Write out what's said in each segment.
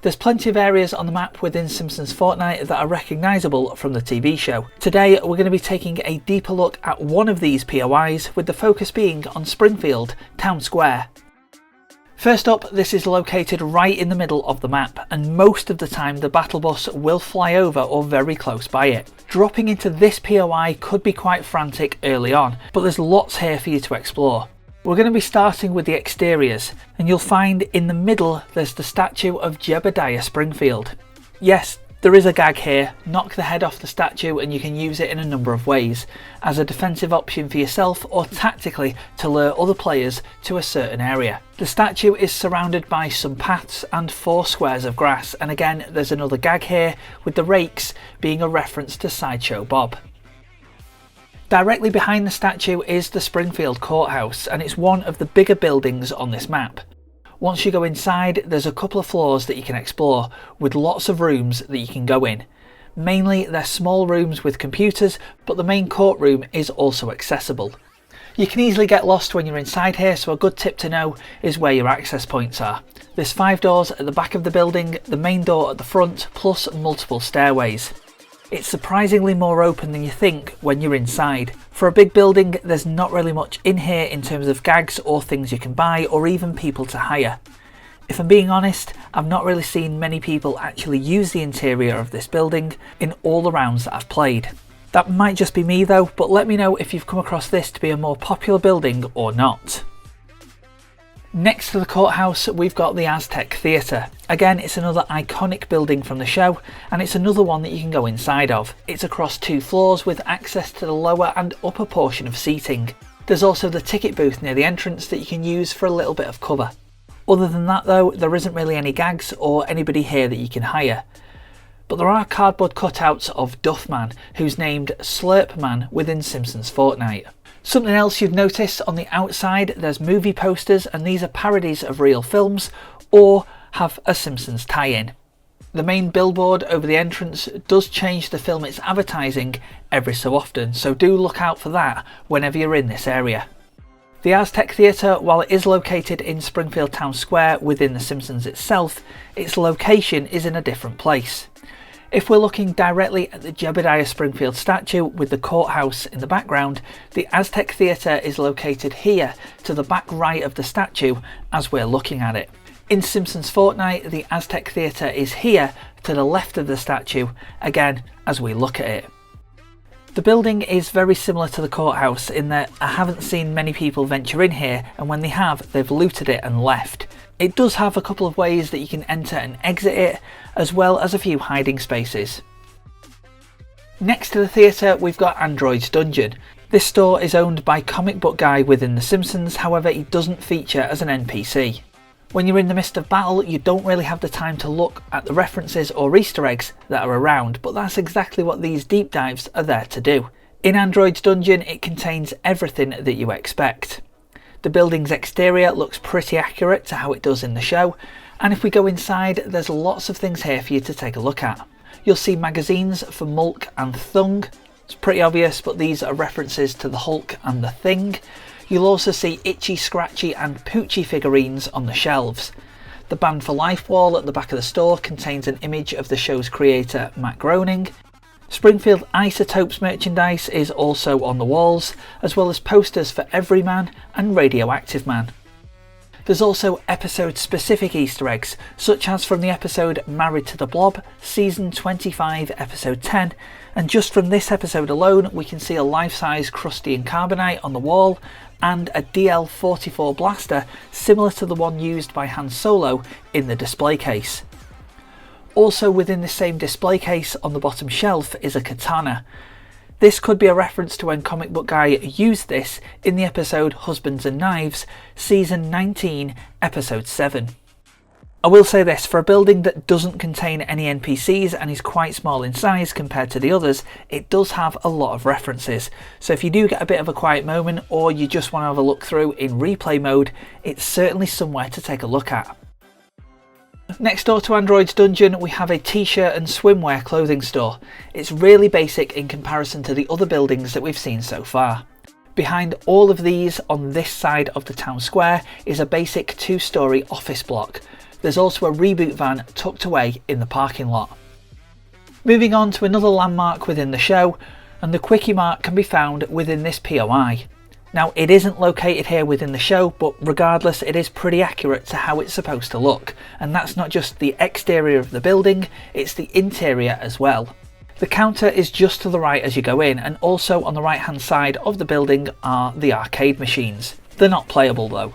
There's plenty of areas on the map within Simpsons Fortnite that are recognisable from the TV show. Today we're going to be taking a deeper look at one of these P.O.Is, with the focus being on Springfield Town Square. First up, this is located right in the middle of the map, and most of the time the battle bus will fly over or very close by it. Dropping into this P.O.I could be quite frantic early on, but there's lots here for you to explore. We're going to be starting with the exteriors, and you'll find in the middle there's the statue of Jebediah Springfield. Yes, there is a gag here. Knock the head off the statue and you can use it in a number of ways, as a defensive option for yourself or tactically to lure other players to a certain area. The statue is surrounded by some paths and 4 squares of grass, and again there's another gag here, with the rakes being a reference to Sideshow Bob. Directly behind the statue is the Springfield Courthouse, and it's one of the bigger buildings on this map. Once you go inside, there's a couple of floors that you can explore, with lots of rooms that you can go in. Mainly they're small rooms with computers, but the main courtroom is also accessible. You can easily get lost when you're inside here, so a good tip to know is where your access points are. There's 5 doors at the back of the building, the main door at the front, plus multiple stairways. It's surprisingly more open than you think when you're inside. For a big building, there's not really much in here in terms of gags or things you can buy, or even people to hire. If I'm being honest, I've not really seen many people actually use the interior of this building in all the rounds that I've played. That might just be me though, but let me know if you've come across this to be a more popular building or not. Next to the courthouse, we've got the Aztec Theatre. Again, it's another iconic building from the show, and it's another one that you can go inside of. It's across 2 floors with access to the lower and upper portion of seating. There's also the ticket booth near the entrance that you can use for a little bit of cover. Other than that though, there isn't really any gags or anybody here that you can hire. But there are cardboard cutouts of Duffman, who's named Slurpman within Simpsons Fortnite. Something else you'd notice on the outside, there's movie posters, and these are parodies of real films or have a Simpsons tie-in. The main billboard over the entrance does change the film it's advertising every so often, so do look out for that whenever you're in this area. The Aztec Theatre, while it is located in Springfield Town Square within The Simpsons itself, its location is in a different place. If we're looking directly at the Jebediah Springfield statue with the courthouse in the background, the Aztec Theatre is located here to the back right of the statue as we're looking at it. In Simpsons Fortnite, the Aztec Theatre is here to the left of the statue, again as we look at it. The building is very similar to the courthouse in that I haven't seen many people venture in here, and when they have, they've looted it and left. It does have a couple of ways that you can enter and exit it, as well as a few hiding spaces. Next to the theatre, we've got Android's Dungeon. This store is owned by Comic Book Guy within The Simpsons, however he doesn't feature as an NPC. When you're in the midst of battle, you don't really have the time to look at the references or Easter eggs that are around, but that's exactly what these deep dives are there to do. In Android's Dungeon, it contains everything that you expect. The building's exterior looks pretty accurate to how it does in the show, and if we go inside, there's lots of things here for you to take a look at. You'll see magazines for Mulk and Thung. It's pretty obvious, but these are references to the Hulk and the Thing. You'll also see Itchy, Scratchy and Poochie figurines on the shelves. The Band for Life wall at the back of the store contains an image of the show's creator, Matt Groening. Springfield Isotopes merchandise is also on the walls, as well as posters for Everyman and Radioactive Man. There's also episode-specific Easter eggs, such as from the episode Married to the Blob, Season 25, Episode 10, and just from this episode alone we can see a life-size Krusty and Carbonite on the wall, and a DL-44 blaster similar to the one used by Han Solo in the display case. Also within the same display case on the bottom shelf is a katana. This could be a reference to when Comic Book Guy used this in the episode Husbands and Knives, Season 19, Episode 7. I will say this, for a building that doesn't contain any NPCs and is quite small in size compared to the others, it does have a lot of references. So if you do get a bit of a quiet moment or you just want to have a look through in replay mode, it's certainly somewhere to take a look at. Next door to Android's Dungeon, we have a t-shirt and swimwear clothing store. It's really basic in comparison to the other buildings that we've seen so far. Behind all of these on this side of the town square is a basic 2-storey office block. There's also a reboot van tucked away in the parking lot. Moving on to another landmark within the show, and the Kwik-E-Mart can be found within this P.O.I. Now, it isn't located here within the show, but regardless, it is pretty accurate to how it's supposed to look. And that's not just the exterior of the building, it's the interior as well. The counter is just to the right as you go in, and also on the right hand side of the building are the arcade machines. They're not playable though.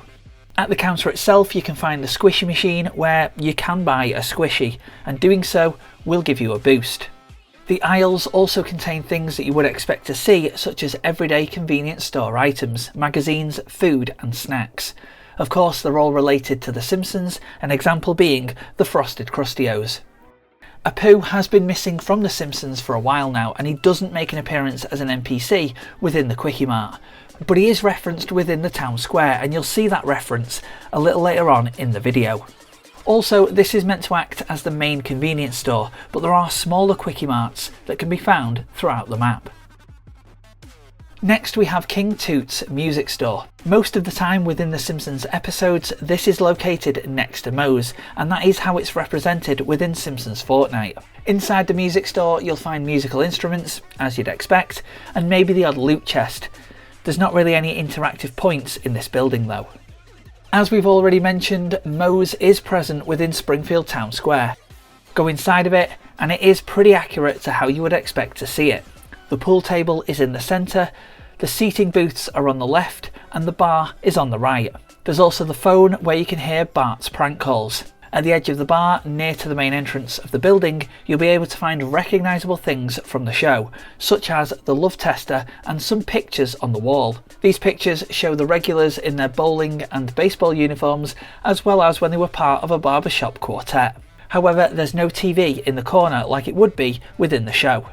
At the counter itself you can find the squishy machine where you can buy a squishy, and doing so will give you a boost. The aisles also contain things that you would expect to see, such as everyday convenience store items, magazines, food and snacks. Of course, they're all related to The Simpsons, an example being the frosted Krusty-Os. Apu has been missing from The Simpsons for a while now, and he doesn't make an appearance as an NPC within the Kwik-E-Mart, but he is referenced within the town square, and you'll see that reference a little later on in the video. Also, this is meant to act as the main convenience store, but there are smaller Kwik-E-Marts that can be found throughout the map. Next we have King Toot's music store. Most of the time within the Simpsons episodes this is located next to Moe's, and that is how it's represented within Simpsons Fortnite. Inside the music store you'll find musical instruments, as you'd expect, and maybe the odd loot chest. There's not really any interactive points in this building though. As we've already mentioned, Moe's is present within Springfield Town Square. Go inside of it and it is pretty accurate to how you would expect to see it. The pool table is in the centre, the seating booths are on the left and the bar is on the right. There's also the phone where you can hear Bart's prank calls. At the edge of the bar, near to the main entrance of the building, you'll be able to find recognisable things from the show, such as the love tester and some pictures on the wall. These pictures show the regulars in their bowling and baseball uniforms, as well as when they were part of a barbershop quartet. However, there's no TV in the corner like it would be within the show.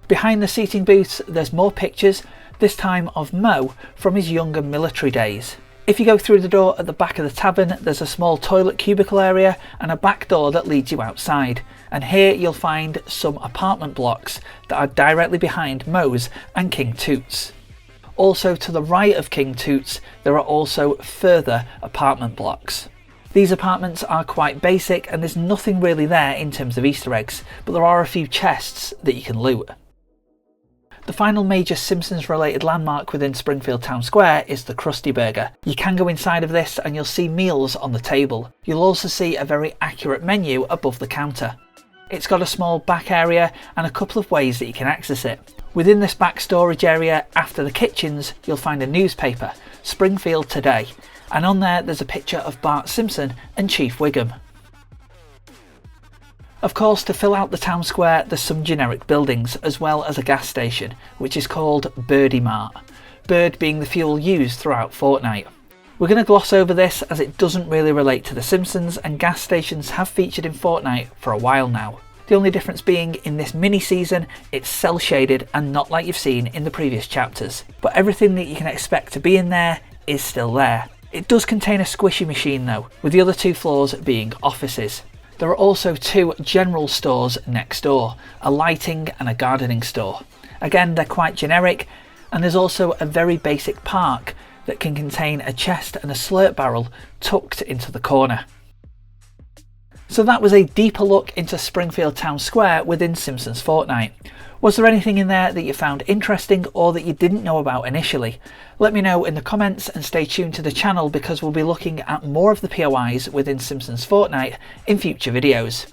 Behind the seating booths there's more pictures, this time of Moe from his younger military days. If you go through the door at the back of the tavern, there's a small toilet cubicle area and a back door that leads you outside. And here you'll find some apartment blocks that are directly behind Moe's and King Toot's. Also to the right of King Toot's, there are also further apartment blocks. These apartments are quite basic and there's nothing really there in terms of Easter eggs, but there are a few chests that you can loot. The final major Simpsons related landmark within Springfield Town Square is the Krusty Burger. You can go inside of this and you'll see meals on the table. You'll also see a very accurate menu above the counter. It's got a small back area and a couple of ways that you can access it. Within this back storage area after the kitchens you'll find a newspaper, Springfield Today, and on there there's a picture of Bart Simpson and Chief Wiggum. Of course, to fill out the town square there's some generic buildings as well as a gas station, which is called Burd-E-Mart, Burd being the fuel used throughout Fortnite. We're going to gloss over this as it doesn't really relate to The Simpsons, and gas stations have featured in Fortnite for a while now. The only difference being in this mini season it's cel shaded and not like you've seen in the previous chapters, but everything that you can expect to be in there is still there. It does contain a squishy machine though, with the other two floors being offices. There are also two general stores next door, a lighting and a gardening store. Again, they're quite generic, and there's also a very basic park that can contain a chest and a slurp barrel tucked into the corner. So that was a deeper look into Springfield Town Square within Simpsons Fortnite. Was there anything in there that you found interesting or that you didn't know about initially? Let me know in the comments and stay tuned to the channel because we'll be looking at more of the P.O.Is within Simpsons Fortnite in future videos.